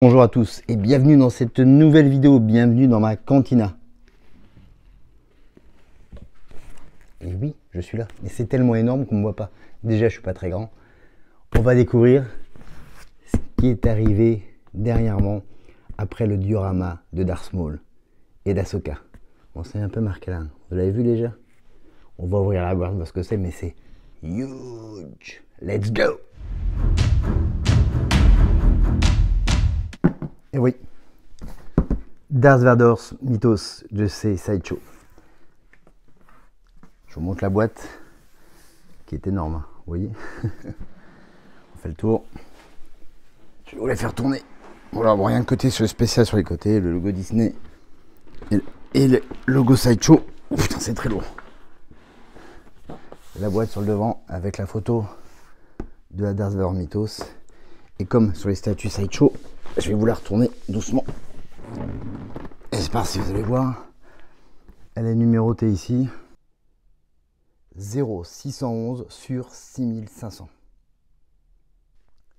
Bonjour à tous et bienvenue dans cette nouvelle vidéo, bienvenue dans ma cantina. Et oui, je suis là, mais c'est tellement énorme qu'on ne me voit pas. Déjà, je suis pas très grand. On va découvrir ce qui est arrivé dernièrement après le diorama de Darth Maul et d'Ahsoka. Bon, c'est un peu marqué là, vous l'avez vu déjà? On va ouvrir la boîte, voir ce que c'est, mais c'est huge. Let's go! Et oui, Darth Vader's mythos de ces Sideshow. Je vous montre la boîte qui est énorme, hein, vous voyez. On fait le tour. Je vais vous la faire tourner. Voilà, bon, rien de côté sur le spécial sur les côtés, le logo Disney et le logo Sideshow. Oh, putain, c'est très lourd. La boîte sur le devant avec la photo de la Darth Vader mythos. Et comme sur les statues Sideshow, je vais vous la retourner doucement. Et c'est parti, vous allez voir. Elle est numérotée ici. 0611 sur 6500.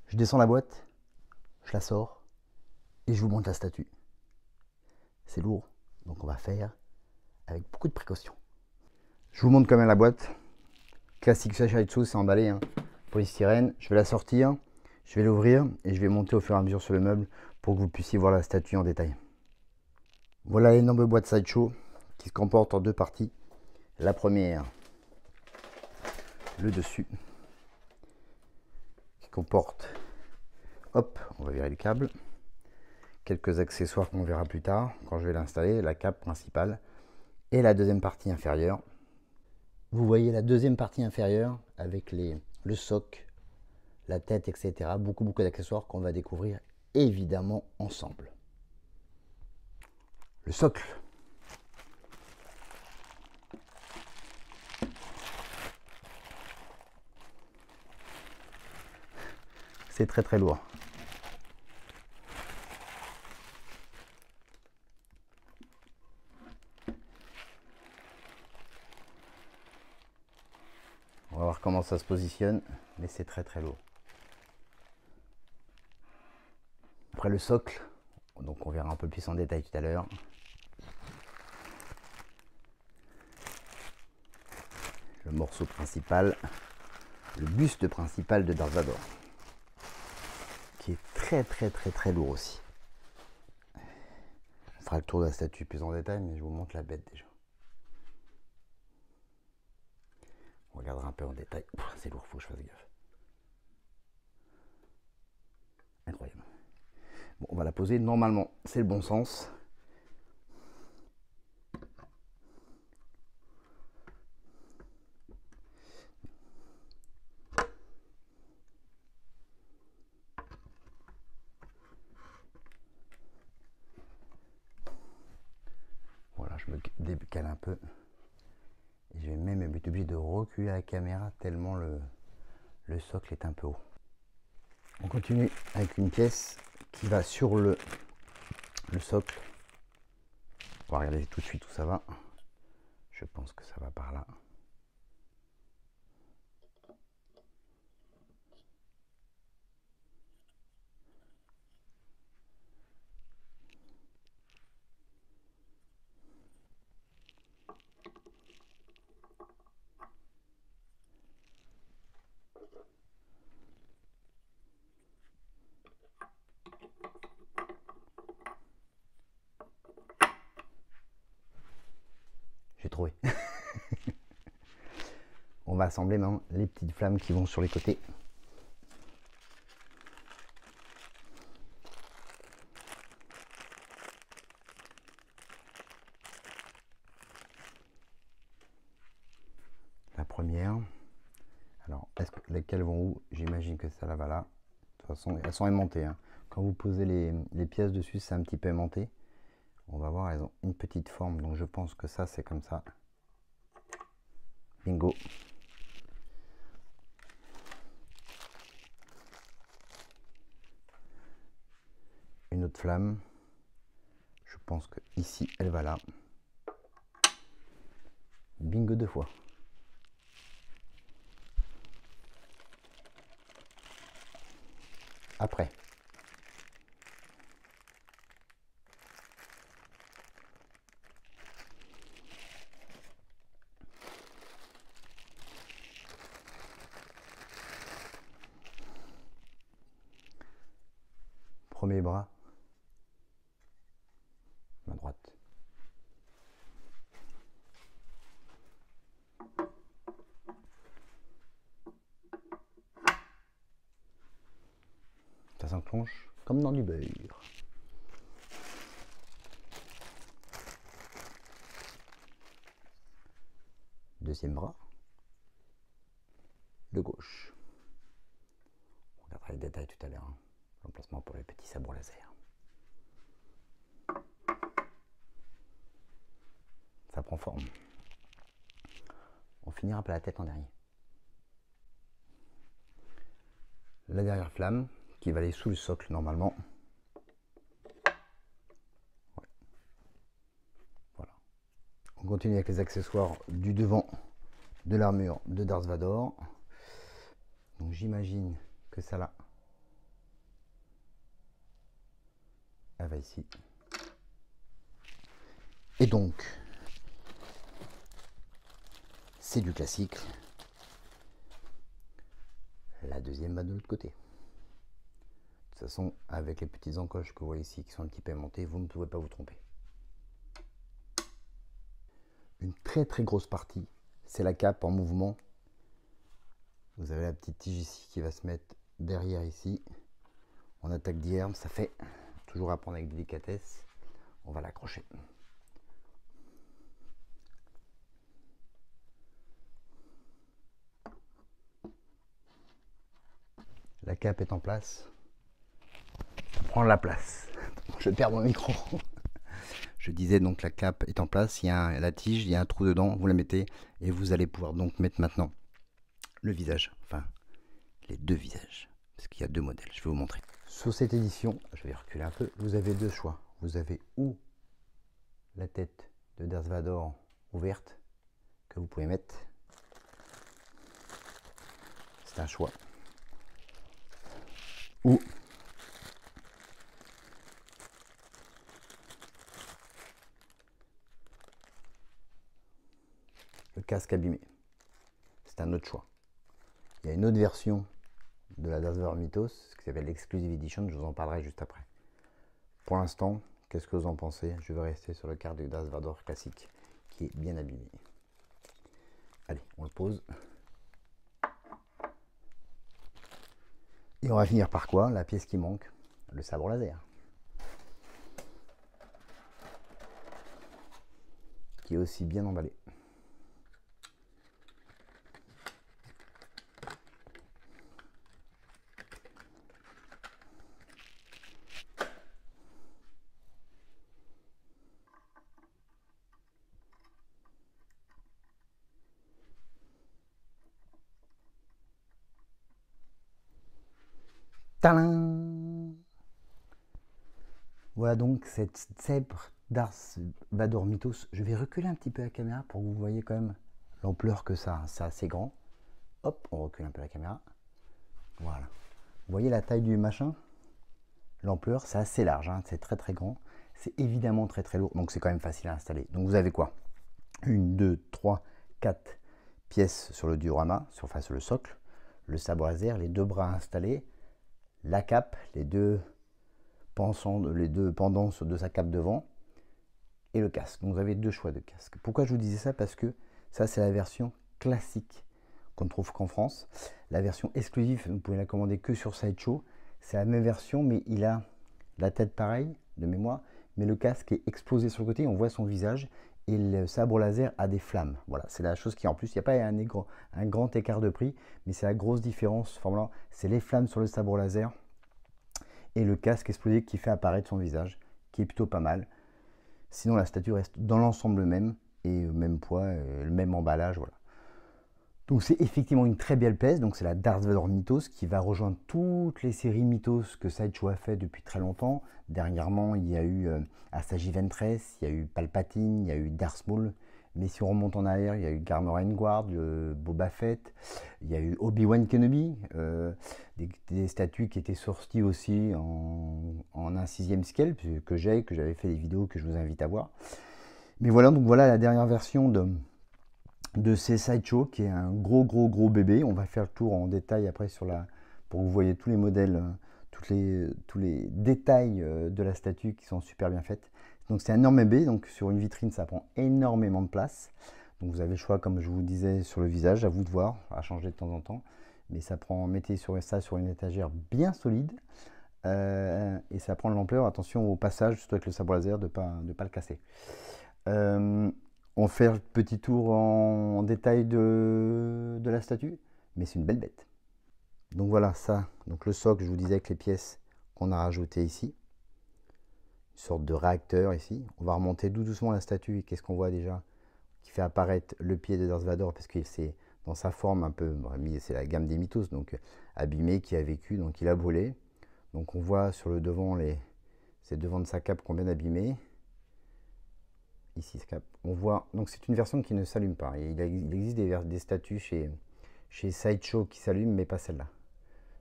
Je descends la boîte, je la sors et je vous montre la statue. C'est lourd, donc on va faire avec beaucoup de précautions. Je vous montre quand même la boîte. Classique Sideshow, c'est emballé, hein, polystyrène. Je vais la sortir, je vais l'ouvrir et je vais monter au fur et à mesure sur le meuble pour que vous puissiez voir la statue en détail. Voilà l'énorme boîte Sideshow qui se comporte en deux parties. La première, le dessus, qui comporte, hop, on va virer le câble, quelques accessoires qu'on verra plus tard quand je vais l'installer, la cape principale et la deuxième partie inférieure. Vous voyez la deuxième partie inférieure avec le soc, la tête, etc. Beaucoup d'accessoires qu'on va découvrir évidemment ensemble. Le socle. C'est très lourd. On va voir comment ça se positionne, mais c'est très lourd. Après le socle, donc on verra un peu plus en détail tout à l'heure. Le morceau principal, le buste principal de Darth Vader, qui est très lourd aussi. On fera le tour de la statue plus en détail, mais je vous montre la bête déjà. On regardera un peu en détail. C'est lourd, faut que je fasse gaffe. Incroyable. Bon, on va la poser normalement, c'est le bon sens. Voilà, je me décale un peu. Et je vais même être obligé de reculer la caméra tellement le socle est un peu haut. On continue avec une pièce qui va sur le socle. On va regarder tout de suite où ça va. Je pense que ça va par là. J'ai trouvé. On va assembler maintenant les petites flammes qui vont sur les côtés. La première. Alors, lesquelles vont où? J'imagine que ça là va là. De toute façon, elles sont aimantées, hein. Quand vous posez les pièces dessus, c'est un petit peu aimanté. On va voir, elles ont une petite forme, donc je pense que ça, c'est comme ça. Bingo. Une autre flamme. Je pense que ici, elle va là. Bingo 2 fois. Après. premier bras, main droite. Ça s'enclenche comme dans du beurre. Deuxième bras, de gauche. On regardera les détails tout à l'heure. Hein. L'emplacement pour les petits sabres laser. Ça prend forme. On finira par la tête en dernier. La dernière flamme qui va aller sous le socle normalement. Ouais. Voilà. On continue avec les accessoires du devant de l'armure de Darth Vader. Donc j'imagine que ça là, elle va ici. Et donc, c'est du classique. La deuxième va de l'autre côté. De toute façon, avec les petites encoches que vous voyez ici qui sont un petit peu aimantés, vous ne pouvez pas vous tromper. Une très très grosse partie, c'est la cape en mouvement. Vous avez la petite tige ici qui va se mettre derrière ici. En attaque d'herbe, ça fait toujours à prendre avec délicatesse. On va l'accrocher. La cape est en place. Ça prend la place. Je perds mon micro. Je disais donc la cape est en place. Il y a la tige, il y a un trou dedans. Vous la mettez et vous allez pouvoir donc mettre maintenant le visage. Enfin, les deux visages. Parce qu'il y a deux modèles. Je vais vous montrer. Sur cette édition, je vais reculer un peu. Vous avez deux choix. Vous avez ou la tête de Darth Vader ouverte que vous pouvez mettre. C'est un choix. Ou le casque abîmé. C'est un autre choix. Il y a une autre version de la Darth Vader Mythos qui s'appelle l'Exclusive Edition. Je vous en parlerai juste après. Pour l'instant, qu'est-ce que vous en pensez? Je vais rester sur le card du Darth Vader classique qui est bien abîmé. Allez, on le pose. Et on va finir par quoi? La pièce qui manque, le sabre laser. Qui est aussi bien emballé. Tadam! Voilà donc cette sabre Darth Vader Mythos. Je vais reculer un petit peu la caméra pour que vous voyez quand même l'ampleur que ça a. C'est assez grand. Hop, on recule un peu la caméra. Voilà. Vous voyez la taille du machin? L'ampleur, c'est assez large, hein. C'est très très grand. C'est évidemment très très lourd, donc c'est quand même facile à installer. Donc vous avez quoi? 1, 2, 3, 4 pièces sur le diorama, sur le socle, le sabre laser, les deux bras installés, la cape, les deux pendants de sa cape devant, et le casque. Donc vous avez deux choix de casque. Pourquoi je vous disais ça? Parce que ça c'est la version classique qu'on ne trouve qu'en France. La version exclusive, vous pouvez la commander que sur Sideshow. C'est la même version, mais il a la tête pareille, de mémoire, mais le casque est explosé sur le côté, on voit son visage, et le sabre laser a des flammes. Voilà, c'est la chose qui, en plus, il n'y a pas un grand écart de prix, mais c'est la grosse différence. Enfin, voilà, c'est les flammes sur le sabre laser et le casque explosé qui fait apparaître son visage, qui est plutôt pas mal. Sinon, la statue reste dans l'ensemble même, et même poids, le même emballage, voilà. Donc c'est effectivement une très belle pièce, donc c'est la Darth Vader Mythos qui va rejoindre toutes les séries Mythos que Sideshow a fait depuis très longtemps. Dernièrement, il y a eu Asajj Ventress, il y a eu Palpatine, il y a eu Darth Maul. Mais si on remonte en arrière, il y a eu Garner Guard, Boba Fett, il y a eu Obi-Wan Kenobi, des statues qui étaient sorties aussi en 1/6 scale, que j'avais fait des vidéos que je vous invite à voir. Mais voilà, donc voilà la dernière version de ces Sideshow qui est un gros bébé. On va faire le tour en détail après pour que vous voyez tous les modèles tous les détails de la statue qui sont super bien faites. Donc c'est un énorme bébé, donc sur une vitrine ça prend énormément de place. Donc vous avez le choix, comme je vous disais, sur le visage, à vous de voir, à changer de temps en temps. Mais ça prend, mettez ça sur une étagère bien solide. Et ça prend de l'ampleur. Attention au passage, surtout avec le sabre laser, de ne pas le casser. On fait un petit tour en détail de la statue, mais c'est une belle bête. Donc voilà ça, donc le socle, je vous disais, avec les pièces qu'on a rajoutées ici. Une sorte de réacteur ici. On va remonter doucement la statue et qu'est-ce qu'on voit déjà? Qui fait apparaître le pied de Darth Vader parce que c'est dans sa forme un peu, c'est la gamme des mythos, donc abîmé, qui a vécu, donc il a brûlé. Donc on voit sur le devant, c'est le devant de sa cape qu'on vient d'abîmer. Ici, on voit, donc c'est une version qui ne s'allume pas. Il existe des statues chez Sideshow qui s'allument, mais pas celle-là.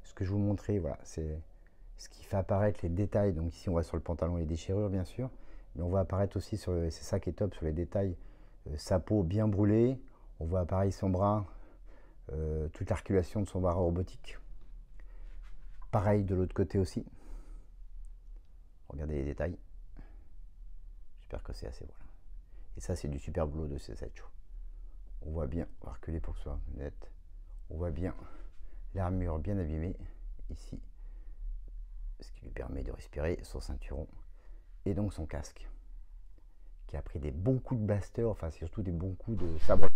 Ce que je vous montrais, voilà, c'est ce qui fait apparaître les détails. Donc ici, on voit sur le pantalon les déchirures, bien sûr, mais on voit apparaître aussi c'est ça qui est top, sur les détails, sa peau bien brûlée. On voit apparaître son bras, toute l'articulation de son bras robotique. Pareil de l'autre côté aussi. Regardez les détails. J'espère que c'est assez voilà. Et ça, c'est du super boulot de ces Sideshow. On voit bien, on va reculer pour que ce soit net. On voit bien l'armure bien abîmée ici, ce qui lui permet de respirer, son ceinturon et donc son casque qui a pris des bons coups de blaster, enfin surtout des bons coups de sabre.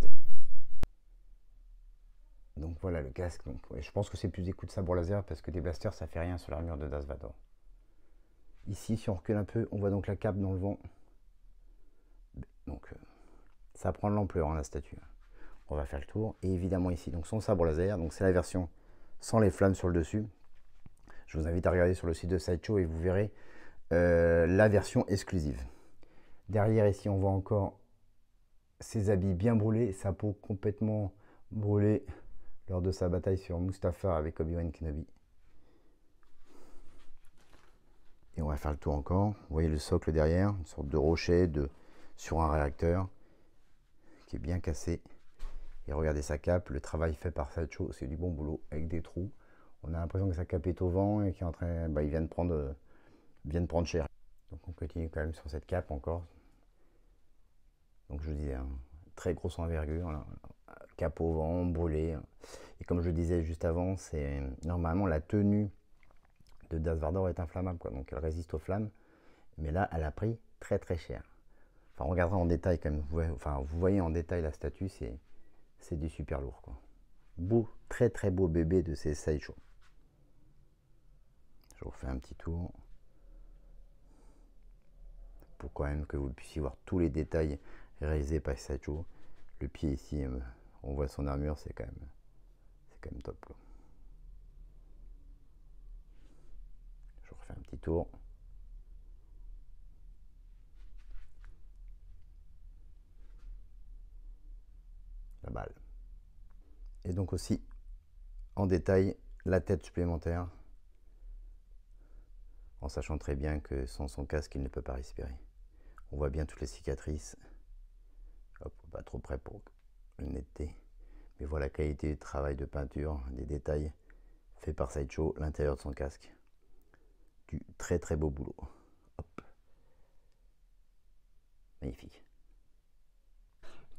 Donc voilà le casque. Donc, ouais, je pense que c'est plus des coups de sabre laser parce que des blasters ça fait rien sur l'armure de Darth Vader. Ici, si on recule un peu, on voit donc la cape dans le vent. Donc ça prend de l'ampleur hein, la statue. On va faire le tour. Et évidemment ici, donc son sabre laser. Donc c'est la version sans les flammes sur le dessus. Je vous invite à regarder sur le site de Sideshow et vous verrez la version exclusive. Derrière ici, on voit encore ses habits bien brûlés, sa peau complètement brûlée lors de sa bataille sur Mustafar avec Obi-Wan Kenobi. Et on va faire le tour encore. Vous voyez le socle derrière, une sorte de rocher sur un réacteur qui est bien cassé. Et regardez sa cape, le travail fait par Sideshow, c'est du bon boulot avec des trous. On a l'impression que sa cape est au vent et qu'il est en train, il vient de prendre cher. Donc on continue quand même sur cette cape encore. Donc je vous disais, hein, très grosse envergure, là, cape au vent, brûlé. Et comme je le disais juste avant, c'est normalement la tenue de Darth Vader est inflammable, quoi. Donc elle résiste aux flammes. Mais là, elle a pris très très cher. Enfin, on regardera en détail quand même. Vous voyez en détail la statue, c'est du super lourd, quoi. Beau, très très beau bébé de ces Sideshow. Je vous refais un petit tour pour quand même que vous puissiez voir tous les détails réalisés par Sideshow. Le pied ici, on voit son armure, c'est quand même top, quoi. Je vous refais un petit tour. La balle. Et donc aussi en détail la tête supplémentaire, en sachant très bien que sans son casque, il ne peut pas respirer. On voit bien toutes les cicatrices. Hop, pas trop près pour une netteté. Mais voilà la qualité du travail de peinture, des détails faits par Sideshow, l'intérieur de son casque. Du très très beau boulot. Hop. Magnifique.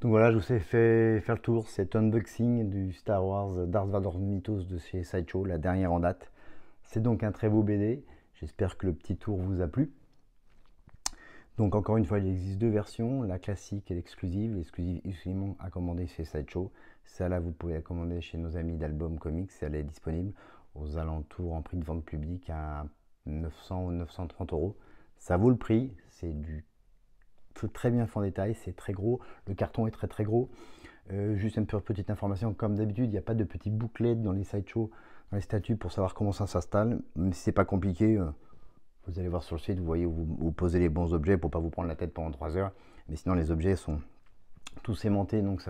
Donc voilà, je vous ai fait faire le tour, cet unboxing du Star Wars Darth Vader Mythos de chez Sideshow, la dernière en date. C'est donc un très beau BD. J'espère que le petit tour vous a plu. Donc encore une fois, il existe deux versions, la classique et l'exclusive. L'exclusive exclusivement à commander chez Sideshow. Celle-là, vous pouvez la commander chez nos amis d'Album Comics. Elle est disponible aux alentours en prix de vente public à 900 ou 930 €. Ça vaut le prix, c'est du très bien fait en détail, c'est très gros. Le carton est très très gros. Juste une petite information, comme d'habitude, il n'y a pas de petits bouclettes dans les Sideshow, dans les statues pour savoir comment ça s'installe. Même si c'est pas compliqué, vous allez voir sur le site, vous voyez où vous posez les bons objets pour pas vous prendre la tête pendant 3 heures. Mais sinon, les objets sont tous aimantés, donc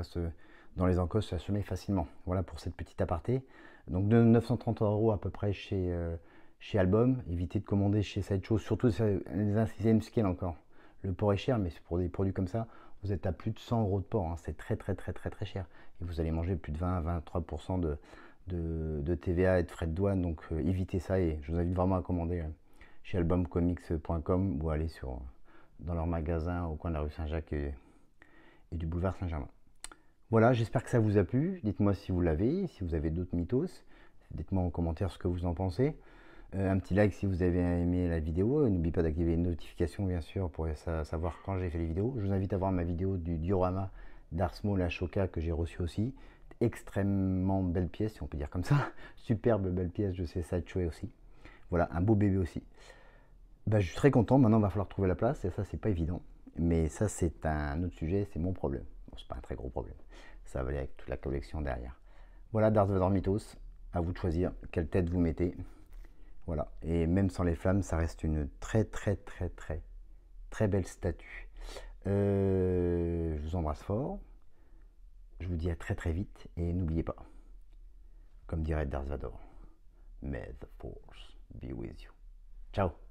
dans les encosses, ça se met facilement. Voilà pour cette petite aparté. Donc de 930 € à peu près chez Album. Évitez de commander chez Sideshow, surtout les 1/6e scale encore. Le port est cher, mais pour des produits comme ça, vous êtes à plus de 100 € de port. Hein. C'est très très très très très cher. Et vous allez manger plus de 20-23% de TVA et de frais de douane, donc évitez ça et je vous invite vraiment à commander chez albumcomics.com ou aller dans leur magasin au coin de la rue Saint-Jacques et du boulevard Saint-Germain. Voilà, j'espère que ça vous a plu. Dites-moi si vous l'avez, si vous avez d'autres mythos. Dites-moi en commentaire ce que vous en pensez. Un petit like si vous avez aimé la vidéo. N'oubliez pas d'activer les notifications, bien sûr, pour savoir quand j'ai fait les vidéos. Je vous invite à voir ma vidéo du diorama d'Ars Maul Ashoka que j'ai reçu aussi. Extrêmement belle pièce, si on peut dire comme ça. Superbe belle pièce, je sais, Sideshow aussi. Voilà, un beau bébé aussi. Bah, je suis très content. Maintenant, il va falloir trouver la place et ça, c'est pas évident. Mais ça, c'est un autre sujet, c'est mon problème. Bon, c'est pas un très gros problème. Ça va aller avec toute la collection derrière. Voilà, Darth Vader Mythos. À vous de choisir quelle tête vous mettez. Voilà. Et même sans les flammes, ça reste une très belle statue. Je vous embrasse fort. Je vous dis à très vite. Et n'oubliez pas, comme dirait Darth Vader, May the Force be with you. Ciao.